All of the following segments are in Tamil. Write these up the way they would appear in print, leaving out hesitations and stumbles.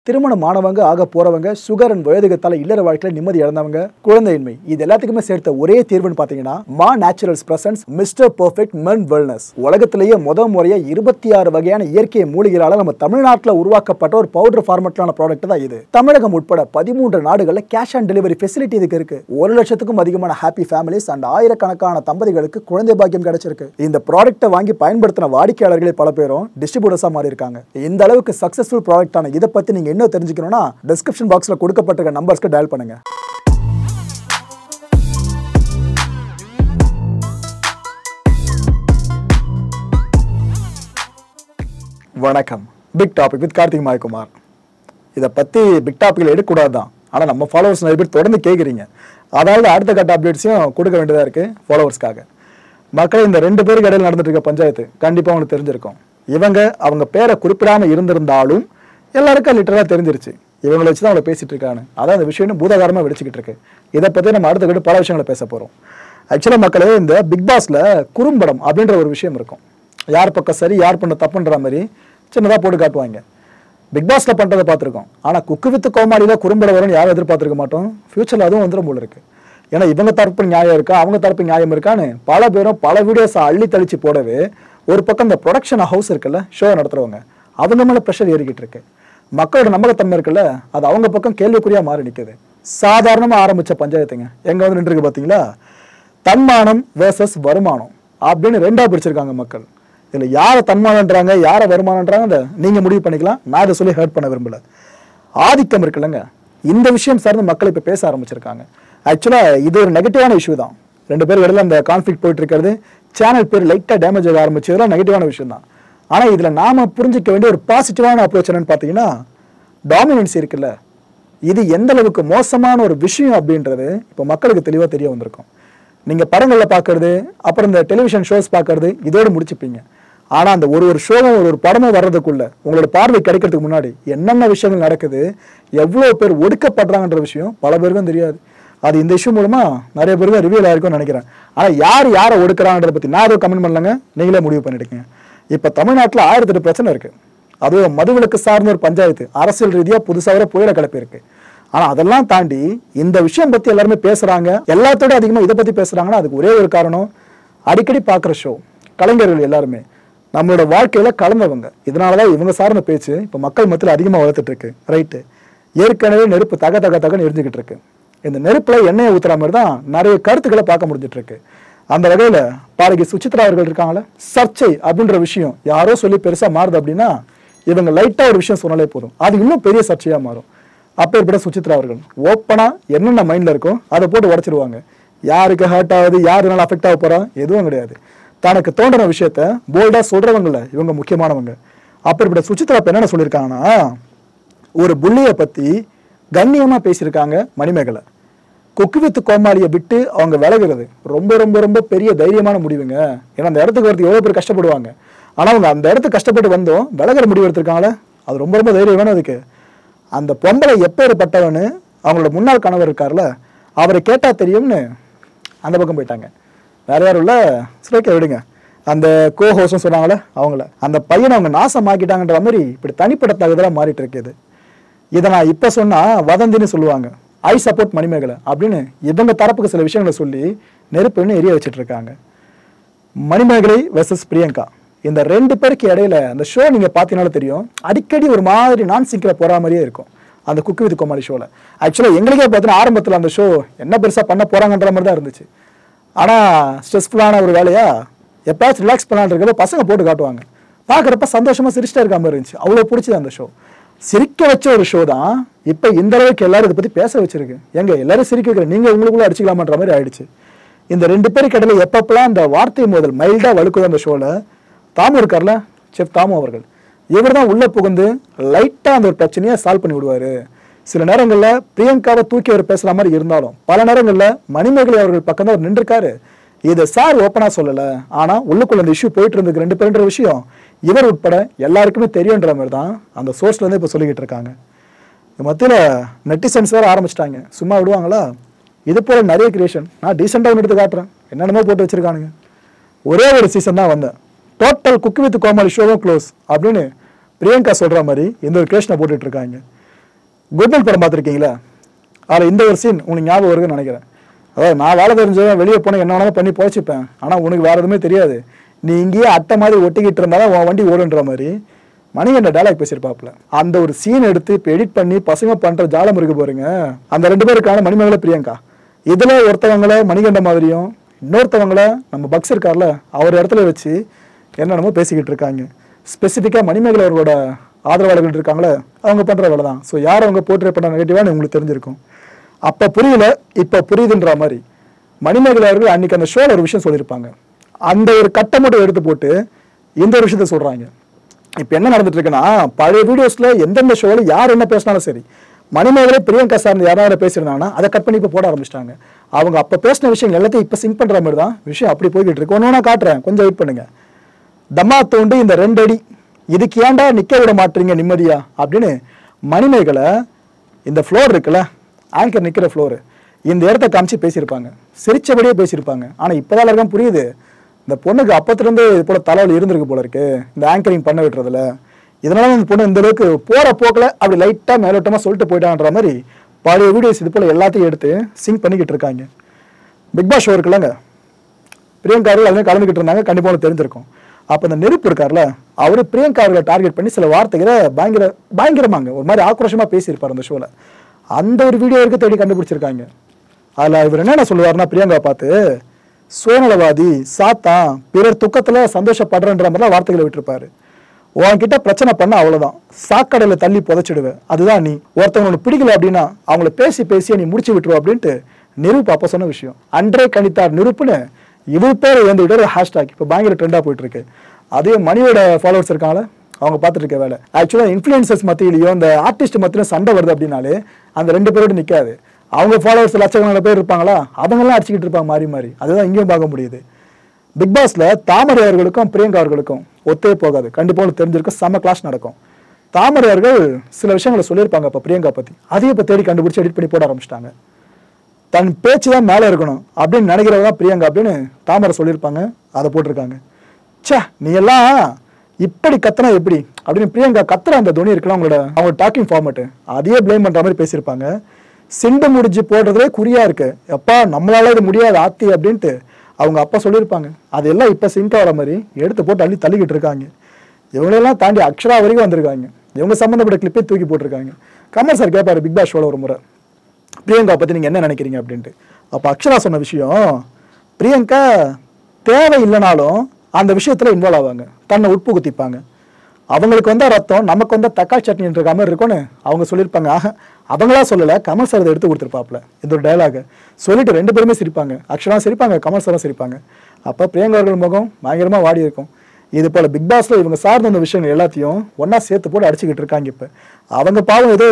திருமணமானவங்க ஆக போறவங்க சுகர் அண்ட் வயதுகத்தால இல்லற வாழ்க்கையில நிம்மதி இழந்தவங்க குழந்தையின்மை இது எல்லாத்துக்குமே சேர்த்த ஒரே தீர்வுன்னு பாத்தீங்கன்னா மா நேச்சுரல்ஸ் பிரசன்ஸ் மிஸ்டர் பெர்ஃபெக்ட் மென் வெல்னஸ். உலகத்திலேயே முறையா 26 வகையான இயற்கை மூலிகைகளால நம்ம தமிழ்நாட்டில் உருவாக்கப்பட்ட ஒரு பவுடர் ஃபார்மட்லான ப்ராடக்ட் தான் இது. தமிழகம் உட்பட 13 நாடுகள்ல கேஷ் ஆன் டெலிவரி ஃபெசிலிட்டி இதுக்கு இருக்கு. 1 லட்சத்துக்கும் அதிகமான ஹாப்பி ஃபேமிலிஸ் அண்ட் ஆயிரக்கணக்கான தம்பதிகளுக்கு குழந்தை பாக்கியம் கிடைச்சிருக்கு. இந்த ப்ராடக்ட்டை வாங்கி பயன்படுத்தின வாடிக்கையாளர்களே பல பேரும் டிஸ்ட்ரிபியூட்டர்ஸா மாறி இருக்காங்க. இந்த அளவுக்கு சக்சஸ்ஃபுல் ப்ராடக்டான இதை பத்தி நீங்க இன்னும் தெரிஞ்சுக்கணும்னா டிஸ்கிரிப்ஷன் பாக்ஸ்ல கொடுக்கப்பட்டிருக்க நம்பர்ஸ்க்கு டயல் பண்ணுங்க. வணக்கம். Big topic with Karthik Mayakumar. இதை பத்தி பிக் டாபிக்ல எடுக்கக்கூடாது தான், ஆனால் நம்ம ஃபாலோவர்ஸ் நிறைய பேர் தொடர்ந்து கேட்குறீங்க. அதாவது அடுத்த கட்ட அப்டேட்ஸையும் கொடுக்க வேண்டியதாக இருக்கு ஃபாலோவர்ஸ்க்காக. மக்கள் இந்த 2 பேருக்கு இடையில் நடந்துட்டு இருக்க பஞ்சாயத்து கண்டிப்பாக உங்களுக்கு தெரிஞ்சிருக்கும். அவங்க பேரை குறிப்பிடாமல் இருந்திருந்தாலும் எல்லாருக்கும் லிட்டரலாக தெரிஞ்சிருச்சு. இவங்களை வச்சு தான் அவங்களை பேசிட்டு இருக்காங்க. அதான் இந்த விஷயம் பூதாகாரமாக வெடிச்சுக்கிட்டு இருக்கு. இதை பற்றி நம்ம அடுத்த கட்ட பல விஷயங்களை பேச போகிறோம். ஆக்சுவலாக மக்களே இந்த பிக் பாஸ்ல குறும்படம் அப்படின்ற ஒரு விஷயம் இருக்கும். யார் பக்கம் சரி யார் பண்ண தப்புன்ற மாதிரி சின்னதாக போட்டு காட்டுவாங்க. பிக் பாஸ்ல பண்ணுறதை பார்த்துருக்கோம். ஆனால் குக்கு வித்து கோமாளியில் குறும்படம் வரும்னு யாரும் எதிர்பார்த்துருக்க மாட்டோம். ஃபியூச்சரில் அதுவும் வந்துடும் போல இருக்கு. ஏன்னா இவங்க தரப்பு நியாயம் இருக்கா அவங்க தரப்பு நியாயம் இருக்கான்னு பல பேரும் பல வீடியோஸை அள்ளி தளிச்சு போடவே ஒரு பக்கம் இந்த ப்ரொடக்ஷன் ஹவுஸ் இருக்குல்ல, ஷோ நடத்துறவங்க, அவங்க மேலே ப்ரெஷர் ஏறிக்கிட்டு இருக்கு. மக்களோட நம்பகத்தன்மை இருக்குல்ல, அது அவங்க பக்கம் கேள்விக்குறியா மாறி நிற்குது. சாதாரணமாக ஆரம்பிச்ச பஞ்சாயத்துங்க எங்க வந்து நின்றுருக்கு பார்த்தீங்களா? தன்மானம் வேர்சஸ் வருமானம் அப்படின்னு 2ஆ பிரிச்சிருக்காங்க மக்கள். இதில் யாரை தன்மானன்றாங்க யாரை வருமானன்றாங்க அதை நீங்கள் முடிவு பண்ணிக்கலாம். நான் இதை சொல்லி ஹர்ட் பண்ண விரும்பல. ஆதிக்கம் இருக்குல்லங்க, இந்த விஷயம் சார்ந்து மக்கள் இப்போ பேச ஆரம்பிச்சிருக்காங்க. ஆக்சுவலாக இது ஒரு நெகட்டிவான இஷ்யூ தான். 2 பேர் இடையில அந்த கான்ஃப்ளிக்ட் போயிட்டு இருக்கிறது, சேனல் பேர் லைட்டாக டேமேஜ் ஆக ஆரம்பிச்சதுலாம் நெகட்டிவான விஷயம் தான். ஆனால் இதில் நாம புரிஞ்சிக்க வேண்டிய ஒரு பாசிட்டிவான அப்ரோச் என்னன்னு பார்த்தீங்கன்னா, டாமினன்ஸ் இருக்குல்ல, இது எந்த அளவுக்கு மோசமான ஒரு விஷயம் அப்படின்றது இப்போ மக்களுக்கு தெளிவாக தெரிய வந்திருக்கும். நீங்கள் படங்களில் பார்க்கறது, அப்புறம் இந்த டெலிவிஷன் ஷோஸ் பார்க்கறது இதோடு முடிச்சுப்பீங்க. ஆனால் அந்த ஒரு ஷோவும் ஒரு படமும் வர்றதுக்குள்ள உங்களோட பார்வை கிடைக்கிறதுக்கு முன்னாடி என்னென்ன விஷயங்கள் நடக்குது, எவ்வளோ பேர் ஒடுக்கப்படுறாங்கன்ற விஷயம் பல பேருக்கும் தெரியாது. அது இந்த இஷ்யூ மூலமா நிறைய பேருக்கு ரிவியூல் ஆயிருக்கும்னு நினைக்கிறேன். ஆனால் யாரை ஒடுக்குறாங்கன்றத பற்றி நான் ஏதோ கமெண்ட் பண்ணலங்க, நீங்களே முடிவு பண்ணிடுங்க. இப்போ தமிழ்நாட்டில் 1008 பிரச்சனை இருக்கு. அதுவும் மதுவிலக்கு சார்ந்த ஒரு பஞ்சாயத்து அரசியல் ரீதியாக புதுசாக புயல கிளப்பி இருக்கு. ஆனால் அதெல்லாம் தாண்டி இந்த விஷயம் பற்றி எல்லாருமே பேசுறாங்க. எல்லாத்தோட அதிகமாக இதை பற்றி பேசுறாங்கன்னா அதுக்கு ஒரே ஒரு காரணம், அடிக்கடி பார்க்குற ஷோ. கலைஞர்கள் எல்லாருமே நம்மளோட வாழ்க்கையில கலந்தவங்க. இதனாலதான் இவங்க சார்ந்த பேச்சு இப்போ மக்கள் மத்தியில் அதிகமாக வளர்த்துட்டு இருக்கு. ரைட்டு, ஏற்கனவே நெருப்பு தகன்னு எரிஞ்சுக்கிட்டு இருக்கு. இந்த நெருப்புல எண்ணெயை ஊத்துற மாதிரி தான் நிறைய கருத்துக்களை பார்க்க முடிஞ்சிட்டு இருக்கு. அந்த வகையில பாடகி சுசித்ரா அவர்கள் இருக்காங்களே, சர்ச்சை அப்படின்ற விஷயம் யாரோ சொல்லி பெருசா மாறுது அப்படின்னா இவங்க லைட்டா ஒரு விஷயம் சொன்னாலே போதும், அது இன்னும் பெரிய சர்ச்சையா மாறும். அப்பேற்பட்ட சுசித்ரா அவர்கள் ஓப்பனா என்னென்ன மைண்ட்ல இருக்கோ அதை போட்டு உடச்சிருவாங்க. யாருக்கு ஹர்ட் ஆகுது, யாருனால அஃபெக்ட் ஆக போறா எதுவும் கிடையாது. தனக்கு தோன்ற விஷயத்த போல்டா சொல்றவங்கள இவங்க முக்கியமானவங்க. அப்பேற்பட்ட சுசித்ரா என்னென்ன சொல்லியிருக்காங்கன்னா, ஒரு புள்ளியை பத்தி கண்ணியமா பேசியிருக்காங்க மணிமேகலை. குக்கு வித்து கோமாளியை விட்டு அவங்க விலகிறது ரொம்ப ரொம்ப ரொம்ப பெரிய தைரியமான முடிவுங்க. ஏன்னா அந்த இடத்துக்கு வரது எவ்வளோ பேர் கஷ்டப்படுவாங்க. ஆனால் அவங்க அந்த இடத்துக்கு கஷ்டப்பட்டு வந்தோம் விலகிற முடிவு எடுத்திருக்காங்களே, அது ரொம்ப ரொம்ப தைரியமான. அதுக்கு அந்த பொம்பளை எப்பேற்பட்டவன்னு அவங்களோட முன்னாள் கணவர் இருக்கார்ல, அவரை கேட்டா தெரியும்னு அந்த பக்கம் போயிட்டாங்க. வேற யாரும் இல்லை, சிலைக்க விடுங்க. அந்த கோ ஹோஸ்ட்னு சொன்னாங்களே அவங்கள, அந்த பையனை அவங்க நாசமாக்கிட்டாங்கன்ற மாதிரி இப்படி தனிப்பட்ட தகுதலாக மாறிட்டு இருக்குது. இதை நான் இப்போ சொன்னால் வதந்தின்னு சொல்லுவாங்க. ஐ சப்போர்ட் மணிமேகலை அப்படின்னு இவங்க தரப்புக்கு சில விஷயங்களை சொல்லி நெருப்புன்னு எரிய வச்சுட்டு இருக்காங்க. மணிமேகலை வெர்சஸ் பிரியங்கா, இந்த 2 பேருக்கு இடையில அந்த ஷோ நீங்க பார்த்தீங்கன்னாலும் தெரியும், அடிக்கடி ஒரு மாதிரி நான் சிங்கில போற மாதிரியே இருக்கும் அந்த குக்கு வித் கோமாளி ஷோல. ஆக்சுவலாக எங்களுக்கே பார்த்தீங்கன்னா ஆரம்பத்தில் அந்த ஷோ என்ன பெருசா பண்ண போறாங்கன்ற மாதிரி தான் இருந்துச்சு. ஆனால் ஸ்ட்ரெஸ்ஃபுல்லான ஒரு வேலையா எப்பயாச்சும் ரிலாக்ஸ் பண்ணலான்னு இருக்கிறத பசங்க போட்டு காட்டுவாங்க. பார்க்குறப்ப சந்தோஷமா சிரிச்சிட்டே இருக்க மாதிரி இருந்துச்சு. அவ்வளோ பிடிச்சது அந்த ஷோ. சிரிக்க வச்ச ஒரு ஷோ தான் இப்போ இந்த அளவுக்கு எல்லாரும் இதை பற்றி பேச வச்சிருக்கு. எங்க எல்லாரும் சிரிக்க வைக்கிற நீங்கள் உங்களுக்குள்ள அடிச்சுக்கலாமான்ற மாதிரி ஆயிடுச்சு. இந்த 2 பேருக்கு இடையில எப்பப்பெல்லாம் அந்த வார்த்தை மோதல் மைல்டா வலுக்குது அந்த ஷோல, தாமு இருக்கார்ல, செஃப் தாமு அவர்கள், இவர் தான் உள்ள புகுந்து லைட்டா அந்த ஒரு பிரச்சனையை சால்வ் பண்ணி விடுவாரு. சில நேரங்களில் பிரியங்காவை தூக்கி அவர் பேசுற மாதிரி இருந்தாலும் பல நேரங்களில் மணிமேகலை அவர்கள் பக்கம் தான் அவர் நின்றுருக்காரு. இதை சார் ஓப்பனா சொல்லல, ஆனா உள்ளுக்குள்ள அந்த இஷ்யூ போயிட்டு இருந்தது 2 பேருன்ற விஷயம் இவர் உட்பட எல்லாருக்குமே தெரியுன்ற மாதிரி தான் அந்த சோர்ஸ்ல இருந்து இப்போ சொல்லிக்கிட்டு இருக்காங்க. மத்தியில நெட்டிசன்ஸ் வேற ஆரம்பிச்சிட்டாங்க, சும்மா விடுவாங்களா? இது போல நிறைய கிரியேஷன் நான் டீசெண்டாக எடுத்து காட்டுறேன், என்னென்னமோ போட்டு வச்சிருக்கானுங்க. ஒரே ஒரு சீசன் தான் வந்தேன், டோட்டல் குக்கு வித் கோமாளி ஷோவும் க்ளோஸ் அப்படின்னு பிரியங்கா சொல்ற மாதிரி இந்த ஒரு கிரியேஷனை போட்டுட்டு இருக்காங்க. குட்நைட் படம் பார்த்துருக்கீங்களா? அதில் இந்த ஒரு சீன் உனக்கு ஞாபகம் வருதுன்னு நினைக்கிறேன். அதாவது நான் வேலை தெரிஞ்சவன் வெளியே போனால் என்ன வேணாலும் பண்ணி போச்சுப்பேன், ஆனால் உனக்கு வேறு எதுவுமே தெரியாது, நீ இங்கேயே அட்டை மாதிரி ஒட்டிக்கிட்டு இருந்தாலும் உன் வண்டி ஓடுன்ற மாதிரி மணிகண்ட டைலாக் பேசியிருப்பாப்புல. அந்த ஒரு சீன் எடுத்து இப்போ எடிட் பண்ணி பசங்க பண்ணுற ஜாலம் இருக்கு பாருங்க. அந்த 2 பேருக்கான மணிமேகலை பிரியங்கா. இதில் ஒருத்தவங்களை மணிகண்ட மாதிரியும் இன்னொருத்தவங்கள நம்ம பக்ஸ் இருக்கார்ல அவர் இடத்துல வச்சு என்னென்னமோ பேசிக்கிட்டு இருக்காங்க. ஸ்பெசிஃபிக்காக மணிமேகலை அவர்களோட ஆதரவாளர்கள் இருக்காங்களே அவங்க பண்ணுற வேலை தான். ஸோ யார் அவங்க போர்ட்ரே பண்ண நெகட்டிவானு உங்களுக்கு தெரிஞ்சிருக்கும். அப்போ புரியல, இப்போ புரியுதுன்ற மாதிரி மணிமேகலை அவர்கள் அன்னைக்கு அந்த ஷோவில் ஒரு விஷயம் சொல்லியிருப்பாங்க. அந்த ஒரு கட்டை மட்டும் எடுத்து போட்டு இந்த ஒரு விஷயத்த சொல்கிறாங்க. இப்போ என்ன நடந்துட்டு இருக்குன்னா, பழைய வீடியோஸில் எந்தெந்த ஷோவில் யார் என்ன பேசினாலும் சரி, மணிமேகலை பிரியங்கா சார்ந்து யாராவது பேசியிருந்தாங்கன்னா அதை கட் பண்ணி இப்போ போட ஆரம்பிச்சிட்டாங்க. அவங்க அப்போ பேசின விஷயங்கள் எல்லாத்தையும் இப்போ சிங்க் பண்ணுற மாதிரி தான் விஷயம் அப்படி போய்கிட்டு இருக்கு. ஒன்று நான் காட்டுறேன், கொஞ்சம் வெயிட் பண்ணுங்க. தம்மா தோண்டு இந்த 2 அடி இதுக்கு ஏன்டா நிற்க விட மாட்டீங்க நிம்மதியா அப்படின்னு மணிமேகலை இந்த ஃப்ளோர் இருக்குல்ல, ஆங்கர் நிற்கிற ஃப்ளோரு, இந்த இடத்த காமிச்சு பேசியிருப்பாங்க. சிரிச்சபடியே பேசியிருப்பாங்க. ஆனால் இப்போதான் எல்லாருக்கும் புரியுது, இந்த பொண்ணுக்கு அப்பத்துலேருந்து இது போல தலைவலி இருந்திருக்கு போல இருக்கு இந்த ஆங்கரிங் பண்ண விட்டுறதுல. இதனால இந்த பொண்ணு இந்த அளவுக்கு போகிற போக்கில் அப்படி லைட்டாக மேலோட்டமாக சொல்லிட்டு போயிட்டான்ற மாதிரி பழைய வீடியோஸ் இது போல் எல்லாத்தையும் எடுத்து சிங்க் பண்ணிக்கிட்டு இருக்காங்க. பிக் பாஸ் ஷோ இருக்குல்லங்க, பிரியங்கா அவர்கள் அதுமாதிரி கலந்துக்கிட்டு இருந்தாங்க, கண்டிப்பாக தெரிஞ்சிருக்கும். அப்போ இந்த நெருப்பு இருக்கார்ல, அவர் பிரியங்கா அவர்களை டார்கெட் பண்ணி சில வார்த்தைகளை பயங்கரமாங்க ஒரு மாதிரி ஆக்ரோஷமாக பேசியிருப்பார் அந்த ஷோவில். அந்த ஒரு வீடியோ வரைக்கும் தேடி கண்டுபிடிச்சிருக்காங்க. அதில் இவர் என்ன சொல்லுவார்னா, பிரியங்கா பார்த்து சுயநலவாதி, சாத்தா, பிறர் துக்கத்தில் சந்தோஷப்படுறன்ற மாதிரிலாம் வார்த்தைகளை விட்டுருப்பாரு. உன்கிட்ட பிரச்சனை பண்ண அவ்வளோதான், சாக்கடையில் தள்ளி புதைச்சிடுவேன், அதுதான் நீ. ஒருத்தவங்களுக்கு பிடிக்கல அப்படின்னா அவங்கள பேசி பேசியே நீ முடிச்சு விட்டுருவோம் அப்படின்ட்டு நிரூப் அப்போ சொன்ன விஷயம். அன்றே கணித்தார் நிரூப்புன்னு இவ்வளோ பேர் வந்துக்கிட்டு ஒரு ஹேஷ்டாக் இப்போ பயங்கர ட்ரெண்டாக போயிட்டு இருக்கு. அதே மணியோட ஃபாலோவர்ஸ் இருக்காங்களே, அவங்க பார்த்துட்டு இருக்க வேலை. ஆக்சுவலாக இன்ஃப்ளூயன்சர்ஸ் மத்தியிலையும் இந்த ஆர்டிஸ்ட் மத்தியிலும் சண்டை வருது அப்படின்னாலே அந்த 2 பேரோடு நிற்காது. அவங்க ஃபாலோவர்ஸ் லட்சக்கணக்கான பேர் இருப்பாங்களா, அவங்கெல்லாம் அடிச்சுக்கிட்டு இருப்பாங்க மாறி மாறி. அதுதான் இங்கேயும் பார்க்க முடியுது. பிக் பாஸ்ல தாமரை அவர்களுக்கும் பிரியங்கா அவர்களுக்கும் ஒத்தே போகாது. கண்டிப்பாக தெரிஞ்சிருக்கும், செம்ம கிளாஸ் நடக்கும். தாமரை அவர்கள் சில விஷயங்களை சொல்லியிருப்பாங்க இப்போ பிரியங்கா பற்றி, அதையும் இப்போ தேடி கண்டுபிடிச்சி எடிட் பண்ணி போட ஆரம்பிச்சிட்டாங்க. தன் பேச்சு தான் மேலே இருக்கணும் அப்படின்னு நினைக்கிறவங்க தான் பிரியங்கா அப்படின்னு தாமரை சொல்லியிருப்பாங்க, அதை போட்டிருக்காங்க. சே நீ எல்லாம் இப்படி கத்துனா எப்படி அப்படின்னு பிரியங்கா கத்துற அந்த துணி இருக்கலாம் அவங்க டாக்கிங் ஃபார்மேட்டு, அதையே பிளேம் பண்ணுற மாதிரி பேசியிருப்பாங்க. சிண்டு முடிஞ்சு போடுறதுலே குறியா இருக்கு, எப்பா நம்மளால இது முடியாது ஆத்தி அப்படின்ட்டு அவங்க அப்பா சொல்லியிருப்பாங்க. அதெல்லாம் இப்போ சிங்க் ஆகிற மாதிரி எடுத்து போட்டு தள்ளிக்கிட்டு இருக்காங்க. இவங்களெல்லாம் தாண்டி அக்ஷரா வரைக்கும் வந்திருக்காங்க. இவங்க சம்மந்தப்பட்ட கிளிப்பே தூக்கி போட்டிருக்காங்க. கமல் சார் கேட்பாரு பிக் பாஸ் ஷோவில் ஒரு முறை, பிரியங்கா பற்றி நீங்கள் என்ன நினைக்கிறீங்க அப்படின்ட்டு. அப்போ அக்ஷரா சொன்ன விஷயம், பிரியங்கா தேவை இல்லைனாலும் அந்த விஷயத்தில் இன்வால்வ் ஆவாங்க, தன்னை உட்புகுத்திப்பாங்க. அவங்களுக்கு வந்தால் ரத்தம், நமக்கு வந்தால் தக்காளி சட்னின்ற மாதிரி இருக்கும்னு அவங்க சொல்லியிருப்பாங்க. ஆக அவங்களா சொல்லலை, கமல் சார் அதை எடுத்து கொடுத்துருப்பாப்புல இந்த ஒரு டைலாக சொல்லிட்டு 2 பேருமே சிரிப்பாங்க. அக்ஷரா சிரிப்பாங்க, கமல் சாரும் சிரிப்பாங்க. அப்போ பிரியங்கா அவர்கள் முகம் பயங்கரமாக வாடி இருக்கும். இது போல் பிக் பாஸில் இவங்க சார்ந்த அந்த விஷயங்கள் எல்லாத்தையும் ஒன்றா சேர்த்து போட்டு அடிச்சுக்கிட்டு இருக்காங்க. இப்போ அவங்க பாவம் ஏதோ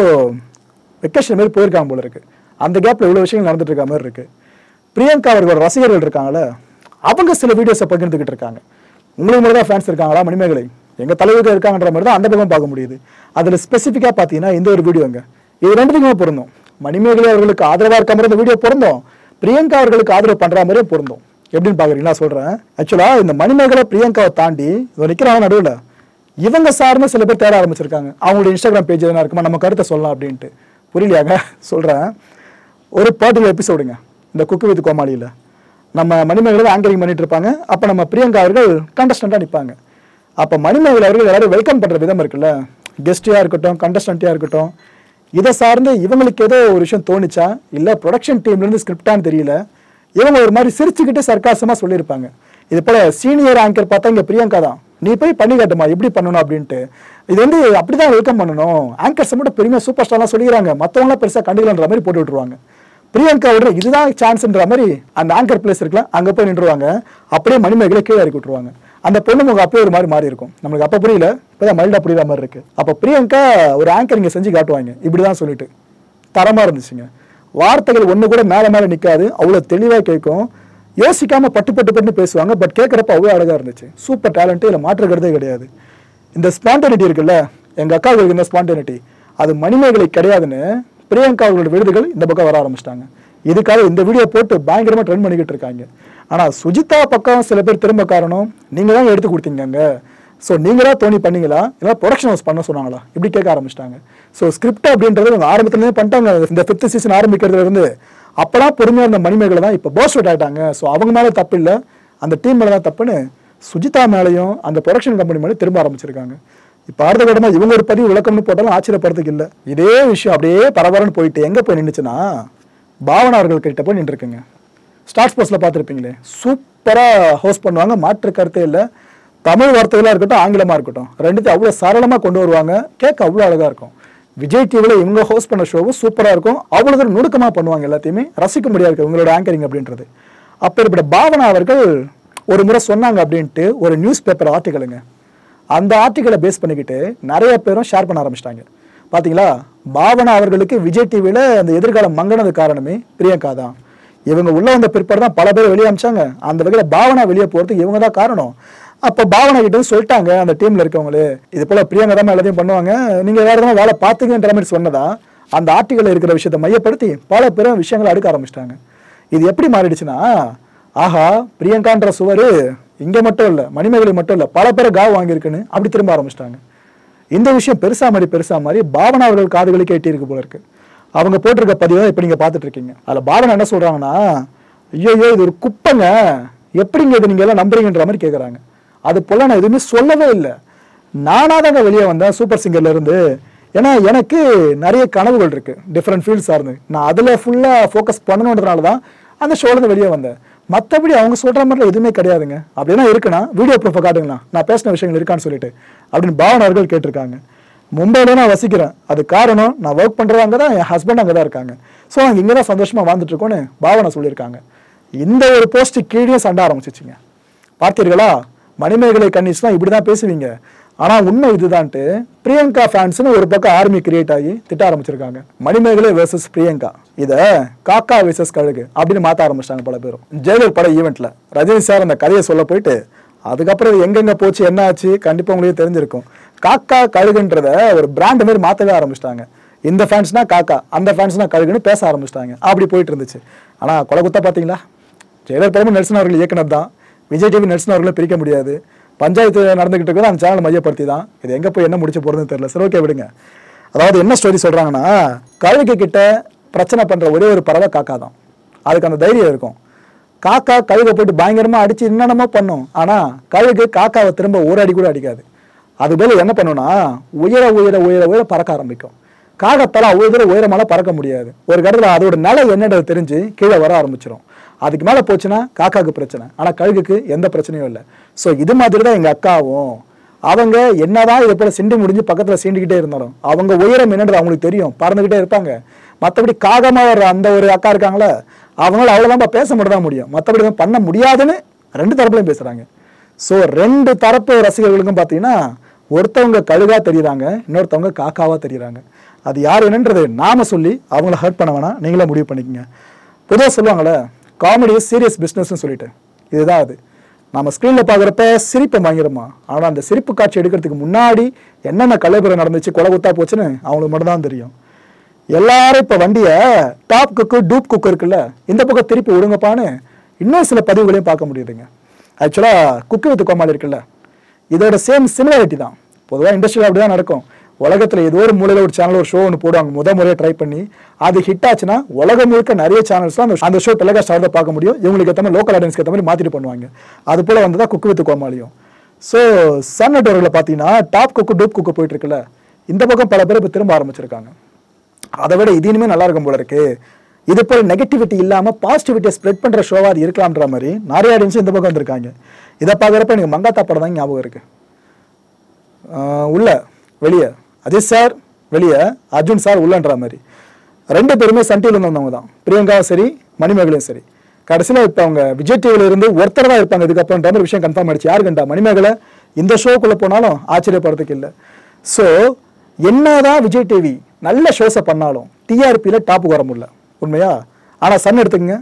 வெக்கேஷன் மாதிரி போயிருக்காங்க போல இருக்கு. அந்த கேப்பில் இவ்வளோ விஷயங்கள் நடந்துட்டு இருக்க மாதிரி இருக்கு. பிரியங்கா அவர்களோட ரசிகர்கள் இருக்காங்களே, அவங்க சில வீடியோஸை பகிர்ந்துக்கிட்டு இருக்காங்க. உங்களுக்கு மட்டும் தான் ஃபேன்ஸ் இருக்காங்களா மணிமேகலை, எங்கள் தலைவர்கள் இருக்காங்கன்ற மாதிரி தான் அந்த பக்கம் பார்க்க முடியுது. அதில் ஸ்பெசிஃபிக்காக பார்த்தீங்கன்னா இந்த ஒரு வீடியோங்க, இது 2த்துக்குமே பொருந்தும். மணிமேகலை அவர்களுக்கு ஆதரவாக இருக்க மாதிரி இந்த வீடியோ பொருந்தும், பிரியங்கா அவர்களுக்கு ஆதரவு பண்ணுற மாதிரியே பொருந்தும். எப்படின்னு பார்க்குறீங்களா சொல்கிறேன். ஆக்சுவலாக இந்த மணிமேகலை பிரியங்காவை தாண்டி இதை நிற்கிறாங்க நடுவில், இவங்க சார்ந்த சில பேர் தேட ஆரம்பிச்சிருக்காங்க. அவங்களுடைய இன்ஸ்டாகிராம் பேஜ் எதனா இருக்குமா, நம்ம கருத்தை சொல்லலாம் அப்படின்ட்டு. புரியலையாங்க சொல்கிறேன். ஒரு பர்டிகுலர் எபிசோடுங்க, இந்த குக்கு வித் கோமாளியில் நம்ம மணிமேகலை ஆங்கரிங் பண்ணிட்டு இருப்பாங்க. அப்போ நம்ம பிரியங்கா அவர்கள் கண்டஸ்டண்ட்டாக நிற்பாங்க. அப்போ மணிமேகலை அவர்கள் எல்லாரும் வெல்கம் பண்ணுற விதம் இருக்குல்ல, கெஸ்டியாக இருக்கட்டும் கண்டஸ்டண்ட்டாக இருக்கட்டும், இதை சார்ந்து இவங்களுக்கு ஏதோ ஒரு விஷயம் தோணுச்சா இல்லை ப்ரொடக்ஷன் டீம்லேருந்து ஸ்கிரிப்டான்னு தெரியல, இவங்க ஒரு மாதிரி சிரிச்சுக்கிட்டு சர்க்காசமாக சொல்லியிருப்பாங்க. இது போல் சீனியர் ஆங்கர் பார்த்தா இங்கே பிரியங்கா தான், நீ போய் பண்ணி காட்டுமா எப்படி பண்ணணும் அப்படின்ட்டு. இது அப்படி தான் வெல்கம் பண்ணணும், ஆங்கர்ஸை மட்டும் பெருமையாக சூப்பர் ஸ்டார்லாம் சொல்லிக்கிறாங்க, மற்றவங்களாம் பெருசாக கண்டுக்கலன்ற மாதிரி போட்டு விட்டுருவாங்க. பிரியங்காவோட இதுதான் சான்ஸ்ன்ற மாதிரி அந்த ஆங்கர் பிளேஸ் இருக்கலாம், அங்கே போய் நின்றுவாங்க. அப்படியே மணிமேகலை கீழே இறக்கி விட்டுருவாங்க. அந்த பொண்ணு முகம் அப்படியே ஒரு மாதிரி மாறி இருக்கும். நம்மளுக்கு அப்போ புரியல, இப்போதான் மைல்டாக புரியுற மாதிரி இருக்கு. அப்போ பிரியங்கா ஒரு ஆங்கர் இங்கே செஞ்சு காட்டுவாங்க, இப்படிதான் சொல்லிட்டு தரமாக இருந்துச்சுங்க. வார்த்தைகள் ஒன்று கூட மேலே மேலே நிற்காது, அவ்வளோ தெளிவாக கேட்கும், யோசிக்காமல் பட்டு பட்டு பட்டுன்னு பேசுவாங்க. பட் கேட்குறப்ப அவ்வளோ அழகாக இருந்துச்சு. சூப்பர் டேலண்ட்டு, இதில் மாற்றுக்கிறதே கிடையாது. இந்த ஸ்பான்டனிட்டி இருக்குல்ல, எங்கள் அக்காவுக்கு இந்த ஸ்பான்டனிட்டி அது மணிமேகலை கிடையாதுன்னு பிரியங்கா அவர்களோட விருதுகள் இந்த பக்கம் வர ஆரம்பிச்சிட்டாங்க. இதுக்காக இந்த வீடியோ போட்டு பயங்கரமாக ட்ரெண்ட் பண்ணிக்கிட்டு இருக்காங்க. ஆனால் சுஜிதா பக்கம் சில பேர் திரும்ப காரணம், நீங்கள் தான் எடுத்து கொடுத்தீங்க, ஸோ நீங்களா தோணி பண்ணீங்களா இல்லை ப்ரொடக்ஷன் ஹவுஸ் பண்ண சொன்னாங்களா இப்படி கேட்க ஆரம்பிச்சிட்டாங்க. ஸோ ஸ்கிரிப்ட் அப்படின்றது அவங்க ஆரம்பத்துலேருந்தே பண்ணிட்டாங்க. இந்த 5th சீசன் ஆரம்பிக்கிறதுலேருந்து அப்போலாம் பொறுமையாக இருந்த மணிமேகலை தான் இப்போ பர்ஸ்ட் அவுட் ஆகிட்டாங்க. ஸோ அவங்க மேலே தப்பு இல்லை, அந்த டீம் மேலே தான் தப்புன்னு சுஜிதா மேலேயும் அந்த ப்ரொடக்ஷன் கம்பெனி மேலே திரும்ப ஆரம்பிச்சிருக்காங்க. இப்போ அடுத்த கட்டமாக இவங்க ஒரு பதிவு விளக்கம்னு போட்டாலும் ஆச்சரியப்படுறதுக்கு இல்லை. இதே விஷயம் அப்படியே பரபரன்னு போயிட்டு எங்கே போய் நின்றுச்சுன்னா பாவனா அவர்கள் கிட்ட போய் நின்றுருக்குங்க. ஸ்டார் ஸ்போர்ட்ஸில் பார்த்துருப்பீங்களே, சூப்பராக ஹோஸ்ட் பண்ணுவாங்க, மாற்று கருத்தே இல்லை. தமிழ் வார்த்தைகளாக இருக்கட்டும், ஆங்கிலமாக இருக்கட்டும், ரெண்டுத்தையும் அவ்வளோ சரளமாக கொண்டு வருவாங்க, கேட்க அவ்வளோ அழகாக இருக்கும். விஜய் டிவியில் இவங்க ஹோஸ்ட் பண்ண ஷோவும் சூப்பராக இருக்கும், அவ்வளோ தூரம் நுணுக்கமாக பண்ணுவாங்க, எல்லாத்தையுமே ரசிக்க முடியாது இருக்குது உங்களோட ஆங்கரிங் அப்படின்றது. அப்போ இப்படி பாவனா அவர்கள் ஒரு முறை சொன்னாங்க அப்படின்ட்டு ஒரு நியூஸ் பேப்பர் ஆர்டிக்கலுங்க, அந்த ஆர்டிக்கலை பேஸ் பண்ணிக்கிட்டு நிறைய பேரும் ஷேர் பண்ண ஆரம்பிச்சிட்டாங்க. பார்த்தீங்களா, பாவனா அவர்களுக்கு விஜய் டிவியில் அந்த எதிர்காலம் மங்கினது காரணமே பிரியங்கா தான். இவங்க உள்ள வந்த பிற்பாடு தான் பல பேர் வெளியே அமிச்சாங்க. அந்த வகையில் பாவனா வெளியே போகிறதுக்கு இவங்க தான் காரணம். அப்போ பாவனா கிட்ட சொல்லிட்டாங்க அந்த டீமில் இருக்கவங்களே, இது போல் பிரியங்கா தான் எல்லாத்தையும் பண்ணுவாங்க, நீங்கள் வேறு எதாவது வேலை பார்த்துங்கன்ற மாதிரி சொன்னதா அந்த ஆர்டிக்கலில் இருக்கிற விஷயத்தை மையப்படுத்தி பல பேரும் விஷயங்களை அடுக்க ஆரம்பிச்சிட்டாங்க. இது எப்படி மாறிடுச்சுன்னா, ஆஹா பிரியங்கான்ற சுவர் இங்கே மட்டும் இல்லை, மணிமேகலை மட்டும் இல்லை, பல பேரை காவ் வாங்கியிருக்குன்னு அப்படி திரும்ப ஆரம்பிச்சிட்டாங்க. இந்த விஷயம் பெருசா மாதிரி பாவனா அவர்கள் காதுகளுக்கு எட்டி இருக்கு போல இருக்கு. அவங்க போட்டிருக்க பதிவை இப்போ நீங்கள் பார்த்துட்டு இருக்கீங்க. அதில் பாவனா என்ன சொல்கிறாங்கன்னா, ஐயோ இது ஒரு குப்பைங்க, எப்படிங்க இது நீங்கள் எல்லாம் நம்புறீங்கன்ற மாதிரி கேட்குறாங்க. அது போல் நான் எதுவுமே சொல்லவே இல்லை, நானாக தாங்க வெளியே வந்தேன் சூப்பர் சிங்கர்லேருந்து. ஏன்னா எனக்கு நிறைய கனவுகள் இருக்குது, டிஃப்ரெண்ட் ஃபீல்ட்ஸ் சார்ந்து, நான் அதில் ஃபுல்லாக ஃபோக்கஸ் பண்ணணுன்றதுனால தான் அந்த ஷோலேருந்து வெளியே வந்தேன். மற்றபடி அவங்க சொல்கிற மாதிரிலாம் எதுவுமே கிடையாதுங்க. அப்படின்னா இருக்குன்னா வீடியோ ப்ரூஃபை காட்டுங்களா, நான் பேசின விஷயங்கள் இருக்கான்னு சொல்லிட்டு அப்படின்னு பாவனா அவர்கள் கேட்டிருக்காங்க. மும்பையில் நான் வசிக்கிறேன், அது காரணம் நான் ஒர்க் பண்ணுறது அங்கே தான், என் ஹஸ்பண்ட் அங்கே தான் இருக்காங்க, ஸோ நாங்கள் இங்கே தான் சந்தோஷமாக வாழ்ந்துட்டுருக்கோன்னு பாவனா சொல்லியிருக்காங்க. இந்த ஒரு போஸ்ட்டு கீழே சண்டை ஆரம்பிச்சிச்சிங்க. பார்த்தீர்களா, மணிமேகலை கன்னிஸ்லாம் இப்படி தான் பேசுவீங்க, ஆனால் உண்மை இதுதான்ட்டு பிரியங்கா ஃபேன்ஸ்னு ஒரு பக்கம் ஆர்மி கிரியேட் ஆகி திட்ட ஆரம்பிச்சிருக்காங்க. மணிமேகலை வெர்சஸ் பிரியங்கா, இதை காக்கா வெர்சஸ் கழுகு அப்படின்னு மாற்ற ஆரம்பிச்சிட்டாங்க பல பேரும். ஜெயலலிதா பட ஈவெண்ட்டில் ரஜினி சார் அந்த கதையை சொல்ல போயிட்டு அதுக்கப்புறம் இது எங்கெங்கே போச்சு என்ன ஆச்சு கண்டிப்பாக உங்களுக்கு தெரிஞ்சிருக்கும். காக்கா கழுகுன்றத ஒரு பிராண்ட் மாதிரி மாற்றவே ஆரம்பிச்சிட்டாங்க. இந்த ஃபேன்ஸ்னா காக்கா, அந்த ஃபேன்ஸ்னா கழுகுன்னு பேச ஆரம்பிச்சிட்டாங்க. அப்படி போயிட்டு இருந்துச்சு. ஆனால் கொலை குத்தா பார்த்தீங்களா, ஜெயலலிதா படமும் நெல்சன் அவர்கள் இயக்குனர் தான், விஜய் டிவி நெல்சன் அவர்களை பிரிக்க முடியாது. பஞ்சாயத்து நடந்துகிட்டு இருக்கிறது அந்த சேனல் மையப்படுத்தி தான். இது எங்கே போய் என்ன முடிச்சு போகிறதுன்னு தெரியல. சரி, ஓகே விடுங்க. அதாவது என்ன ஸ்டோரி சொல்கிறாங்கன்னா, கழுகு கிட்ட பிரச்சனை பண்ணுற ஒரே ஒரு பறவை காக்கா தான். அதுக்கு அந்த தைரியம் இருக்கும். காக்கா கழுகை போட்டு பயங்கரமாக அடித்து என்னென்னமோ பண்ணும், ஆனால் கழுகு காக்காவை திரும்ப ஒரு அடி கூட அடிக்காது. அது போல என்ன பண்ணுன்னா உயர உயர உயர உயர பறக்க ஆரம்பிக்கும். காகத்தால் அவ்வளோ தூரம் உயரமால பறக்க முடியாது. ஒரு கடத்தில் அதோட நிலை என்னன்றது தெரிஞ்சு கீழே வர ஆரம்பிச்சிடும். அதுக்கு மேலே போச்சுன்னா காக்காவுக்கு பிரச்சனை, ஆனால் கழுகுக்கு எந்த பிரச்சனையும் இல்லை. ஸோ இது மாதிரி தான் எங்கள் அக்காவும், அவங்க என்னதான் இதை போல சிண்டி முடிஞ்சு பக்கத்தில் சீண்டிக்கிட்டே இருந்தாலும் அவங்க உயரம் என்னன்றது அவங்களுக்கு தெரியும், பறந்துக்கிட்டே இருப்பாங்க. மற்றபடி காகமாக வர்ற அந்த ஒரு அக்கா இருக்காங்களே, அவங்களால அவ்வளோதான் பேச மட்டும் தான் முடியும், மற்றபடி பண்ண முடியாதுன்னு ரெண்டு தரப்புலையும் பேசுகிறாங்க. ஸோ ரெண்டு தரப்பு ரசிகர்களுக்கும் பார்த்தீங்கன்னா ஒருத்தவங்க கழுகா தெரியுறாங்க, இன்னொருத்தவங்க காக்காவாக தெரியுறாங்க. அது யார் என்னன்றது நாம சொல்லி அவங்கள ஹர்ட் பண்ண வேணாம், நீங்களே முடிவு பண்ணிக்கோங்க. பொதுவாக சொல்லுவாங்களே, காமெடி சீரியஸ் பிஸ்னஸ்ன்னு சொல்லிட்டு, இதுதான் அது. நம்ம ஸ்க்ரீனில் பார்க்குறப்ப சிரிப்பை வாங்கிடுமா, ஆனால் அந்த சிரிப்பு காட்சி எடுக்கிறதுக்கு முன்னாடி என்னென்ன கலைபுரம் நடந்துச்சு, கொலை குத்தா போச்சுன்னு அவங்களுக்கு மட்டும் தான் தெரியும். எல்லாரும் இப்போ வண்டியை டாப் குக்கு டூப் குக்கு இருக்குல்ல, இந்த பக்கம் திருப்பி விடுங்கப்பான்னு இன்னும் சில பதிவுகளையும் பார்க்க முடியுதுங்க. ஆக்சுவலாக குக்கு வித் கோமாளி இருக்குல்ல, இதோட சிமிலாரிட்டி தான். பொதுவாக இண்டஸ்ட்ரியில் அப்படி தான் நடக்கும். உலகத்தில் ஏதோ ஒரு மூலையில் ஒரு சேனல் ஒரு ஷோ ஒன்று போடுவாங்க, முறையாக ட்ரை பண்ணி அது ஹிட் ஆச்சுன்னா உலகம் முழுக்க நிறைய சேனல்ஸ்லாம் அந்த ஷோ டெலிகாஸ்ட் ஆகிறத பார்க்க முடியும். இவங்களுக்கு ஏற்ற மாதிரி லோக்கல் ஆடியன்ஸ்க்கு ஏற்ற மாதிரி மாற்றிட்டு பண்ணுவாங்க. அது போல் வந்து தான் குக்கு வித் கோமாளியும். ஸோ சன் நெட்வொர்க்கில் பார்த்தீங்கன்னா டாப் குக்கு டூப் குக்கு போயிட்டு இருக்குல்ல, இந்த பக்கம் பல பேர் இப்போ திரும்ப ஆரம்பிச்சிருக்காங்க. அதை விட இது இனிமேல் நல்லா இருக்கும் போல இருக்கு. இது போல் நெகட்டிவிட்டி இல்லாமல் பாசிட்டிவிட்டியை ஸ்ப்ரெட் பண்ணுற ஷோவாக அது இருக்கலாம்ன்ற மாதிரி நிறைய ஆடியன்ஸும் இந்த பக்கம் வந்திருக்காங்க. இதை பார்க்குறப்ப எனக்கு மங்காத்தா படம் தான் ஞாபகம் இருக்குது. உள்ள வெளியே அஜித் சார், வெளியே அர்ஜுன் சார் உள்ளன்ற மாதிரி ரெண்டு பேருமே சன் டிவியில் வந்தவங்க தான். பிரியங்காவும் சரி, மணிமேகலையும் சரி. கடைசியில் இப்போ அவங்க விஜய் டிவியில் இருந்து ஒருத்தர் தான் இருப்பாங்க இதுக்கப்புறன்ற மாதிரி விஷயம் கன்ஃபார்ம் ஆயிடுச்சு. யாரு கண்டா, மணிமேகலை இந்த ஷோக்குள்ளே போனாலும் ஆச்சரியப்படுறதுக்கு இல்லை. ஸோ என்னதான் விஜய் டிவி நல்ல ஷோஸை பண்ணாலும் டிஆர்பியில் டாப்புக்கு வர முடியல உண்மையா. ஆனால் சன் எடுத்துக்கங்க,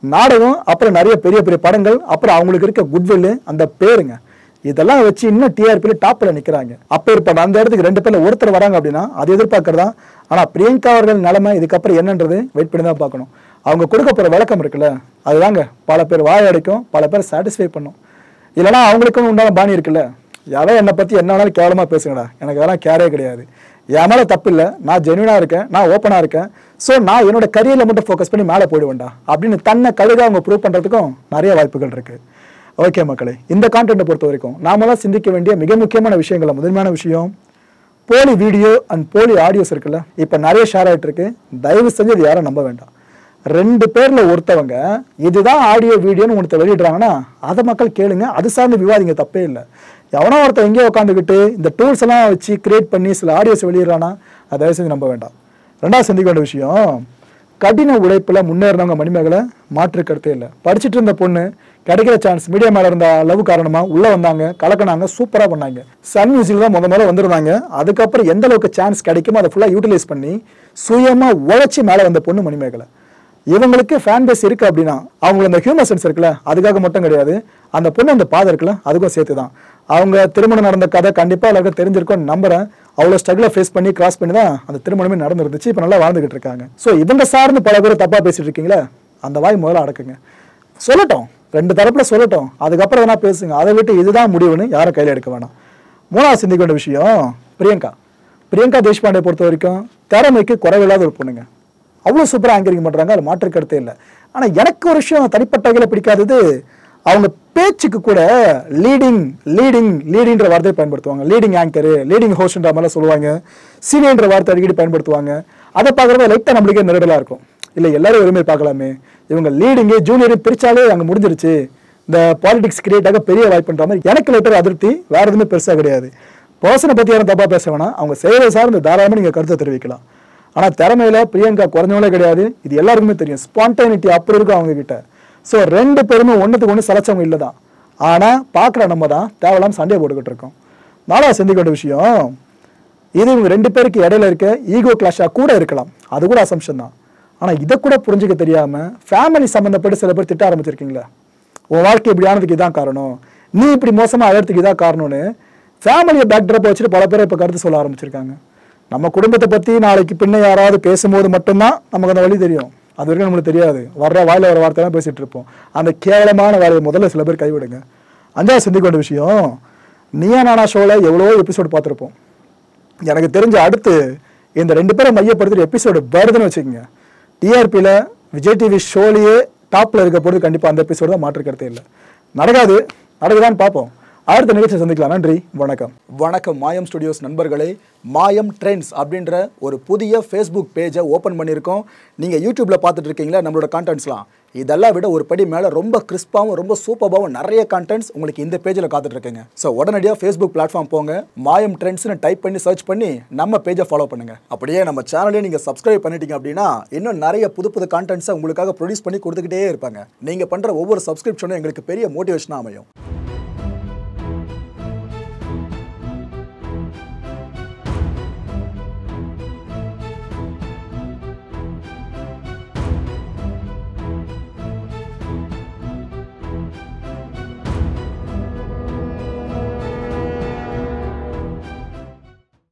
நாடகம், அப்புறம் நிறைய பெரிய பெரிய படங்கள், அப்புறம் அவங்களுக்கு இருக்க குட்வில், அந்த பேருங்க, இதெல்லாம் வச்சு இன்னும் டிஆர்பியில் டாப்பில் நிற்கிறாங்க. அப்போ இருப்பாங்க அந்த இடத்துக்கு ரெண்டு பேரில் ஒருத்தர் வராங்க அப்படின்னா அது எதிர்பார்க்கறதா. ஆனால் பிரியங்கா அவர்கள் நிலைமை இதுக்கப்புறம் என்னன்றது வெயிட் பண்ணி தான் பார்க்கணும். அவங்க கொடுக்க போகிற விளக்கம் இருக்குல்ல, அதுதாங்க பல பேர் வாய் அடைக்கும், பல பேர் சாட்டிஸ்ஃபை பண்ணும். இல்லைனா அவங்களுக்கும் உண்டான பாணி இருக்குல்ல, யாரும் என்னை பற்றி என்ன வேணாலும் கேவலமாக பேசுங்கடா, எனக்கு அதெல்லாம் கேரே கிடையாது. என் மேலே தப்பு இல்லை, நான் ஜென்யூனாக இருக்கேன், நான் ஓப்பனாக இருக்கேன். ஸோ நான் என்னோட கரியரில் மட்டும் ஃபோக்கஸ் பண்ணி மேலே போயிடுவேன்டா அப்படின்னு தன்னை கழுக அவங்க ப்ரூவ் பண்ணுறதுக்கும் நிறைய வாய்ப்புகள் இருக்குது. ஓகே மக்களே, இந்த கான்டென்ட்டை பொறுத்த வரைக்கும் நாமெல்லாம் சிந்திக்க வேண்டிய மிக முக்கியமான விஷயங்கள முதன்மையான விஷயம் போலி வீடியோ அண்ட் போலி ஆடியோஸ் இருக்குல்ல, இப்போ நிறைய ஷேர் ஆகிட்டு இருக்கு. தயவு செஞ்சு இது யாரும் நம்ப வேண்டாம். 2 பேரில் ஒருத்தவங்க இதுதான் ஆடியோ வீடியோன்னு ஒருத்தர் வெளியிடுறாங்கன்னா அதை மக்கள் கேளுங்க, அது சார்ந்து விவாதிங்க, தப்பே இல்லை. எவனோ ஒருத்தர் எங்கேயோ உட்காந்துக்கிட்டு இந்த டூல்ஸ் எல்லாம் வச்சு கிரியேட் பண்ணி சில ஆடியோஸ் வெளியிடறானா அதை தயவு செஞ்சு நம்ப வேண்டாம். 2வது சிந்திக்க வேண்டிய விஷயம், கடின உழைப்பில் முன்னேறினவங்க மணிமேகலை மாற்று கருத்தே இல்லை. படிச்சுட்டு இருந்த பொண்ணு கிடைக்கிற சான்ஸ் மீடியா மேலே இருந்த லவ் காரணமாக உள்ளே வந்தாங்க, கலக்கினாங்க, சூப்பராக பண்ணாங்க. சன் மியூசிக்கில் தான் முதல்ல வந்திருந்தாங்க. அதுக்கப்புறம் எந்த அளவுக்கு சான்ஸ் கிடைக்குமோ அதை ஃபுல்லாக யூட்டிலைஸ் பண்ணி சுயமாக உழைச்சி மேலே வந்த பொண்ணு மணிமேகலை. இவங்களுக்கு ஃபேன் பேஸ் இருக்குது அப்படின்னா அவங்களுக்கு அந்த ஹியூமர் சென்ஸ் இருக்குல்ல, அதுக்காக மட்டும் கிடையாது, அந்த பொண்ணு அந்த பாதை இருக்குல்ல அதுக்கும் சேர்த்து தான். அவங்க திருமணம் நடந்த கதை கண்டிப்பாக எல்லாருக்கும் தெரிஞ்சிருக்கும் நம்புறேன். அவ்வளோ ஸ்ட்ரகிளை ஃபேஸ் பண்ணி கிராஸ் பண்ணி தான் அந்த திருமணமே நடந்துருந்துச்சு. இப்போ நல்லா வாழ்ந்துகிட்டு இருக்காங்க. ஸோ இவங்க சார்ந்து பல பேர் தப்பாக பேசிட்டு இருக்கீங்களே, அந்த வாய் முதல்ல அடக்குங்க. சொல்லட்டும், 2 தரப்பில் சொல்லட்டும், அதுக்கப்புறம் எதனா பேசுங்க. அதை விட்டு இதுதான் முடிவுன்னு யாரும் கையில் எடுக்க வேணாம். 3வது சிந்திக்க வேண்டிய விஷயம், பிரியங்கா தேஷ்பாண்டே பொறுத்த வரைக்கும் திறமைக்கு குறைவில்லாத ஒரு பொண்ணுங்க. அவ்வளோ சூப்பராக ஆங்கரிங் பண்ணுறாங்க, அது மாற்று கருத்தே இல்லை. ஆனால் எனக்கு ஒரு விஷயம் தனிப்பட்ட வகையில் பிடிக்காதது, அவங்க பேச்சுக்கு கூட லீடிங்ன்ற வார்த்தையை பயன்படுத்துவாங்க. லீடிங் ஆங்கரு, லீடிங் ஹோஸ்ட்ன்ற மாதிரிலாம் சொல்லுவாங்க. சீனியர்ன்ற வார்த்தை அடிக்கடி பயன்படுத்துவாங்க. அதை பார்க்குறத லைட்டாக நம்மளுக்கே நெருடலாக இருக்கும். இல்லை எல்லாரும் ஒருமே பார்க்கலாமே, இவங்க லீடிங்கு ஜூனியரும் பிரித்தாலே அங்கே முடிஞ்சிருச்சு, இந்த பாலிடிக்ஸ் கிரியேட் ஆக பெரிய வாய்ப்புன்ற மாதிரி எனக்கு லைட்டர் அதிருப்தி. வேறு எதுவுமே பெருசாக கிடையாது. பர்சனை பற்றி யாரும் தப்பாக பேச வேணாம், அவங்க சேவை சார்ந்து தாராளமாக நீங்கள் கருத்தை தெரிவிக்கலாம். ஆனால் திறமையில் பிரியங்கா குறைஞ்சவங்களே கிடையாது, இது எல்லாருக்குமே தெரியும். ஸ்பான்டைனிட்டி அப்படி இருக்கும் அவங்க கிட்ட. ஸோ 2 பேருமே ஒன்றுத்துக்கு ஒன்று சலைச்சவங்க இல்லை தான். ஆனால் பார்க்குற நம்ம தான் தேவையில்லாமல் சண்டையை போட்டுக்கிட்டு இருக்கோம். 4வது சிந்திக்க வேண்டிய விஷயம், இது இவங்க 2 பேருக்கு இடையில இருக்க ஈகோ கிளாஷாக கூட இருக்கலாம், அது கூட அசம்ஷன் தான். ஆனால் இதை கூட புரிஞ்சுக்க தெரியாமல் ஃபேமிலி சம்மந்தப்பட்டு சில பேர் திட்ட ஆரம்பிச்சிருக்கீங்களா, உன் வாழ்க்கை இப்படி ஆனதுக்கு இதான் காரணம், நீ இப்படி மோசமாக அழகிறதுக்கு இதான் காரணம்னு ஃபேமிலியை பேக்ட்ராப் வச்சுட்டு பல பேரை இப்போ கருத்து சொல்ல ஆரம்பிச்சிருக்காங்க. நம்ம குடும்பத்தை பற்றி நாளைக்கு பின்ன யாராவது பேசும்போது மட்டும்தான் நமக்கு அந்த வழி தெரியும், அது வரைக்கும் நம்மளுக்கு தெரியாது. வாயில் வர வார்த்தை தான் பேசிகிட்டு இருப்போம். அந்த கேவலமான வேலையை முதல்ல சில பேர் கைவிடுங்க. 5வது சிந்திக்க வேண்டிய விஷயம், நீயா நானா ஷோவில் எவ்வளோ எபிசோடு பார்த்துருப்போம். எனக்கு தெரிஞ்ச அடுத்து இந்த 2 பேரை மையப்படுத்துகிற எபிசோடு வருதுன்னு வச்சுக்கோங்க, டிஆர்பியில் விஜய் டிவி ஷோலையே டாப்பில் இருக்க போது கண்டிப்பாக அந்த எபிசோடு தான் மாற்றுக்கிறதே இல்லை. நடக்குதான்னு பார்ப்போம். அடுத்த நிகழ்ச்சியை சந்திக்கலாம். நன்றி, வணக்கம். மாயம் ஸ்டுடியோஸ் நண்பர்களே, மாயம் ட்ரெண்ட்ஸ் அப்படின்ற ஒரு புதிய ஃபேஸ்புக் பேஜை ஓப்பன் பண்ணியிருக்கோம். நீங்கள் யூடியூப்பில் பார்த்துட்டு இருக்கீங்களா நம்மளோட கான்டென்ட்ஸ்லாம், இதெல்லாம் விட ஒரு படி மேலே ரொம்ப கிறிஸ்பாகவும் ரொம்ப சூப்பராகவும் நிறைய கான்டென்ட்ஸ் உங்களுக்கு இந்த பேஜில் காத்துட்ருக்குங்க. ஸோ உடனடியாக ஃபேஸ்புக் பிளாட்ஃபார்ம் போங்க, மாயம் ட்ரெண்ட்ஸ்னு டைப் பண்ணி சர்ச் பண்ணி நம்ம பேஜை ஃபாலோ பண்ணுங்கள். அப்படியே நம்ம சேனலையும் நீங்கள் சப்ஸ்கிரைப் பண்ணிட்டீங்க அப்படின்னா இன்னும் நிறைய புது கான்டென்ட்ஸை உங்களுக்காக ப்ரொடியூஸ் பண்ணி கொடுத்துக்கிட்டே இருப்பாங்க. நீங்கள் பண்ணுற ஒவ்வொரு சப்ஸ்கிரிப்ஷனும் எங்களுக்கு பெரிய மோட்டிவேஷனாக அமையும்.